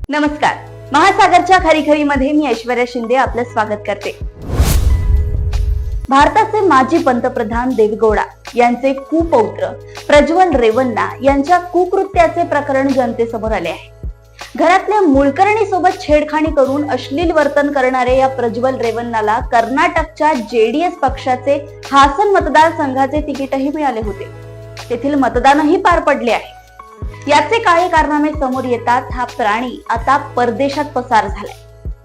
नमस्कार. महासागरच्या खरीखरीमध्ये मी ऐश्वर्या शिंदे आपलं स्वागत करते. भारताचे माजी पंतप्रधान देवेगौडा यांचे कुपौत्र प्रज्वल रेवन्ना यांच्या कुकृत्याचे प्रकरण जनतेसमोर आले आहे. घरातल्या मोलकरणी सोबत छेडखानी करून अश्लील वर्तन करणारे या प्रज्वल रेवन्नाला कर्नाटकच्या जेडीएस पक्षाचे हासन मतदारसंघाचे तिकीटही मिळाले होते. तेथील मतदानही पार पडले आहे. याचे काळे कारनामे समोर येतात हा प्राणी आता परदेशात पसार झालाय.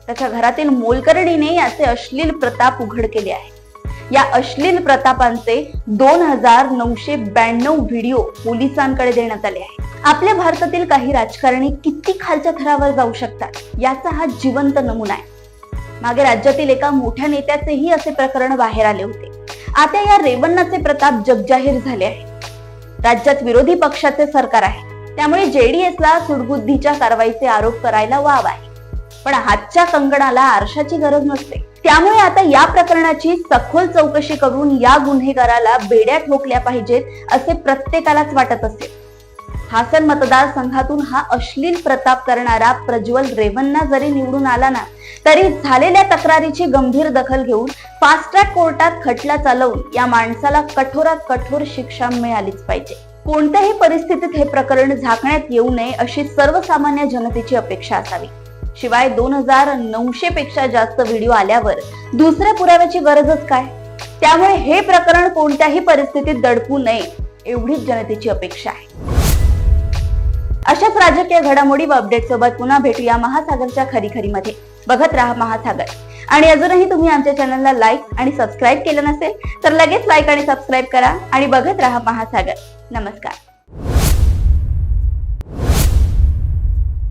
त्याच्या घरातील मोलकरणीने याचे अश्लील प्रताप उघड केले आहे. या अश्लील प्रतापांचे 2992 व्हिडिओ पोलिसांकडे देण्यात आले आहे. आपल्या भारतातील काही राजकारणी किती खालच्या थरावर जाऊ शकतात याचा हा जिवंत नमुना आहे. मागे राज्यातील एका मोठ्या नेत्याचेही असे प्रकरण बाहेर आले होते. आता या रेवन्नाचे प्रताप जगजाहीर झाले आहे. राज्यात विरोधी पक्षाचे सरकार आहे, त्यामुळे जेडीएसला सुडबुद्धीच्या कारवाईचे आरोप करायला वाव आहे. पण हातच्या कंगणाला आरशाची गरज नसते. त्यामुळे आता या प्रकरणाची सखोल चौकशी करून या गुन्हेगाराला बेड्या ठोकल्या पाहिजेत असे प्रत्येकालाच वाटत असेल. हासन मतदारसंघातून हा अश्लील प्रताप करणारा प्रज्वल रेवन्ना जरी निवडून आला ना, तरी झालेल्या तक्रारीची गंभीर दखल घेऊन फास्ट ट्रॅक कोर्टात खटला चालवून या माणसाला कठोरात कठोर शिक्षा मिळालीच पाहिजे. कोणत्याही परिस्थितीत हे प्रकरण झाकण्यात येऊ नये अशी सर्वसामान्य जनतेची अपेक्षा असावी. शिवाय 2900 पेक्षा जास्त व्हिडिओ आल्यावर दुसऱ्या पुराव्याची गरजच काय? त्यामुळे हे प्रकरण कोणत्याही परिस्थितीत दडपू नये एवढीच जनतेची अपेक्षा आहे. अशाच राजकीय घडामोडी व अपडेट सोबत पुन्हा भेटूया महासागरच्या खरीखरीमध्ये. बघत राहा महासागर. आणि अजूनही तुम्ही आमच्या चॅनलला लाईक आणि सबस्क्राईब केलं नसेल तर लगेच लाईक आणि सबस्क्राईब करा आणि बघत राहा महासागर. नमस्कार.